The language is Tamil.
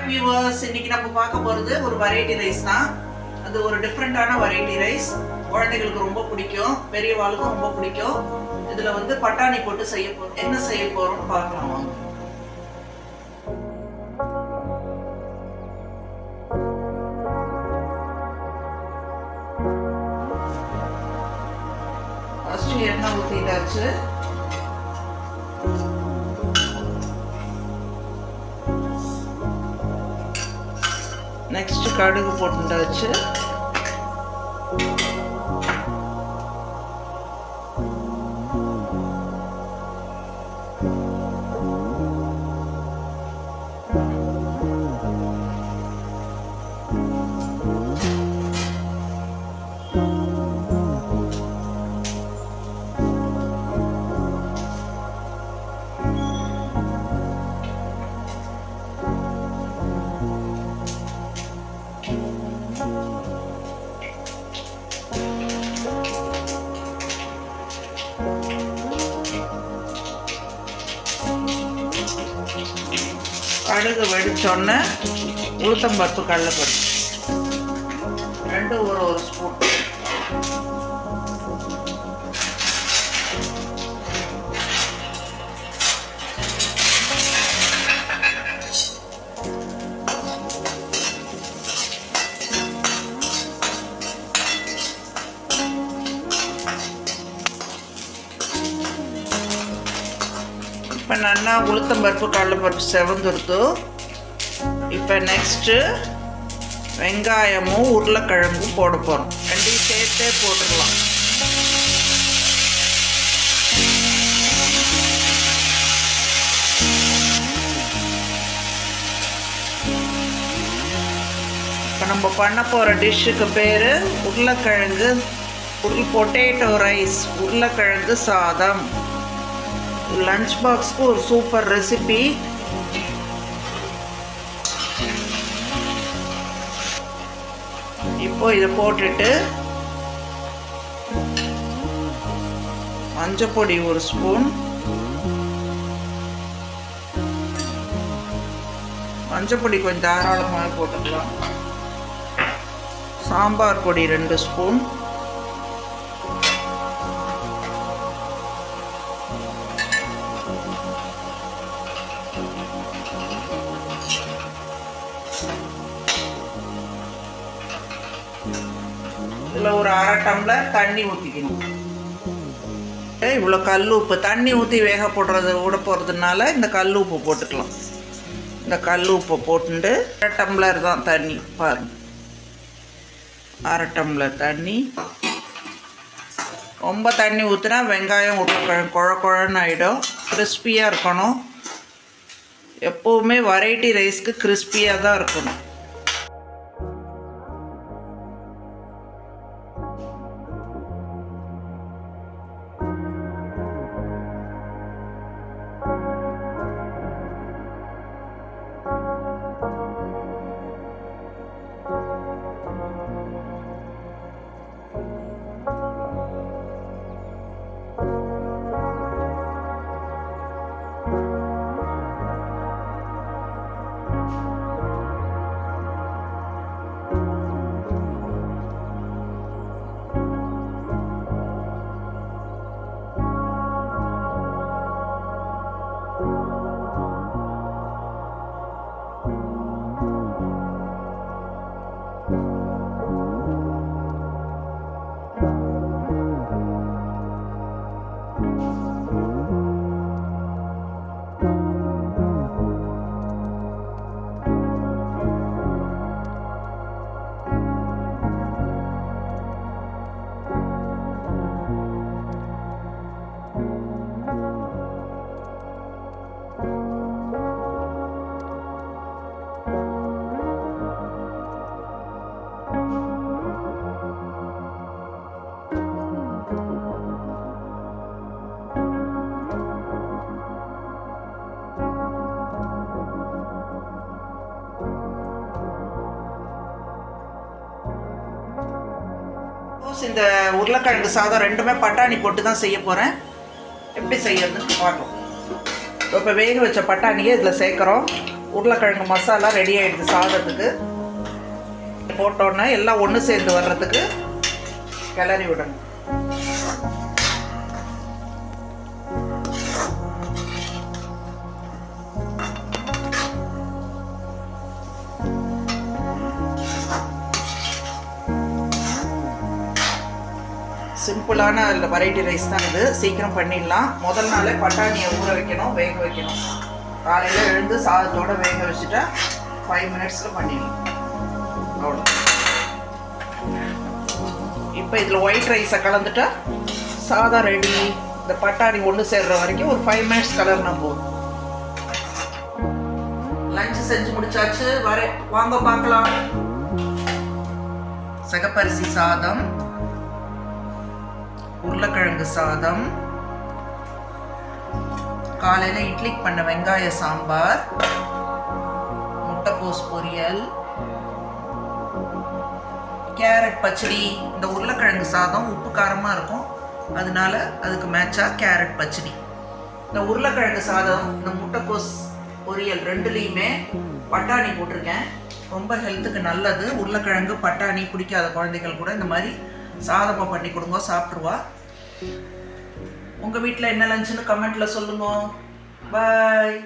வியூவர்ஸ், இன்னைக்கு நம்ம பார்க்க போகிறது ஒரு வெரைட்டி ரைஸ் தான். அது ஒரு டிஃப்ரெண்ட்டான வெரைட்டி ரைஸ். குழந்தைகளுக்கு ரொம்ப பிடிக்கும், பெரியவாளுக்கும் ரொம்ப பிடிக்கும். இதில் வந்து பட்டாணி போட்டு செய்ய போகிறோம். என்ன செய்ய போகிறோம்னு பார்க்கலாம் வாங்க. ஃபஸ்ட்டு எண்ணெய் ஊற்றிட்டாச்சு. நெக்ஸ்ட் கடுகு போட்டுட்டாச்சு. கடுகு வெடிச்சோன்னே உளுத்தம்பருப்பு, கடலைப்பருப்பு ரெண்டு ஒரு ஸ்பூன். இப்போ நல்லா உளுத்தம்பருப்பு, கடலைப்பருப்பு செவந்துருத்து. இப்போ நெக்ஸ்ட்டு வெங்காயமும் உருளைக்கிழங்கும் போட போகிறோம். ரெண்டையும் சேர்த்தே போட்டுடலாம். இப்போ நம்ம பண்ண போகிற டிஷ்ஷுக்கு பேர் உருளைக்கிழங்கு பொட்டேட்டோ ரைஸ், உருளைக்கிழங்கு சாதம். லஞ்ச் பாக்ஸ்க்கு ஒரு சூப்பர் ரெசிபி. இப்போ இதை போட்டுட்டு மஞ்சப்பொடி ஒரு ஸ்பூன், மஞ்சப்பொடி கொஞ்சம் தாராளமாக போட்டுக்கலாம். சாம்பார் பொடி 2 ஸ்பூன், இதில் ஒரு அரை டம்ளர் தண்ணி ஊற்றிக்கணும். இவ்வளோ கல் உப்பு, தண்ணி ஊற்றி வேக போடுறது விட போகிறதுனால இந்த கல் உப்பு போட்டுக்கலாம். இந்த கல் உப்பை போட்டுட்டு அரை டம்ளர் தான் தண்ணி, பாருங்க, அரை டம்ளர் தண்ணி. ரொம்ப தண்ணி ஊற்றினா வெங்காயம் உருளைக்கிழங்கு குழ குழன்னு ஆகிடும். கிறிஸ்பியாக இருக்கணும். எப்போவுமே வெரைட்டி ரைஸ்க்கு கிறிஸ்பியாக தான் இருக்கணும். இந்த உருளைக்கிழங்கு சாதம் ரெண்டுமே பட்டாணி போட்டு தான் செய்ய போகிறேன். எப்படி செய்யறதுன்னு பார்க்கலாம். இப்போ வேக வச்ச பட்டாணியை இதில் சேர்க்குறோம். உருளைக்கிழங்கு மசாலா ரெடி ஆகிடுது சாதத்துக்கு. போட்டோன்னே எல்லாம் ஒன்று சேர்ந்து வர்றதுக்கு கிளறி விடணும். சிம்பிளான வெரைட்டி ரைஸ் தான் இது. சீக்கிரம் பண்ணிடலாம். முதல் நாளே பட்டாணியை ஊற வைக்கணும், வேக வைக்கணும். காலையில் எழுந்து சாதத்தோடு வேக வச்சுட்டா 5 மினிட்ஸில் பண்ணிடலாம். அவ்வளோ. இப்போ இதில் ஒயிட் ரைஸை கலந்துட்டா சாதம் ரெடி. இந்த பட்டாணி ஒன்று சேர்ற வரைக்கும் ஒரு 5 மினிட்ஸ் கலர்னா போதும். லஞ்சு செஞ்சு முடிச்சாச்சு. வாங்க பார்க்கலாம். சிகப்பரிசி சாதம், உருளைக்கிழங்கு சாதம், காலையில் இட்லிக்கு பண்ண வெங்காய சாம்பார், முட்டைக்கோஸ் பொரியல், கேரட் பச்சடி. இந்த உருளைக்கிழங்கு சாதம் உப்பு காரமாக இருக்கும், அதனால அதுக்கு மேட்சாக கேரட் பச்சடி. இந்த உருளைக்கிழங்கு சாதம், இந்த முட்டைக்கோஸ் பொரியல் ரெண்டுலேயுமே பட்டாணி போட்டிருக்கேன். ரொம்ப ஹெல்த்துக்கு நல்லது. உருளைக்கிழங்கு பட்டாணி பிடிக்காத குழந்தைகள் கூட இந்த மாதிரி சாதமாக பண்ணி கொடுங்க, சாப்பிட்ருவா. உங்கள் வீட்டில் என்ன லஞ்சுன்னு கமெண்ட்டில் சொல்லுங்க. பாய்.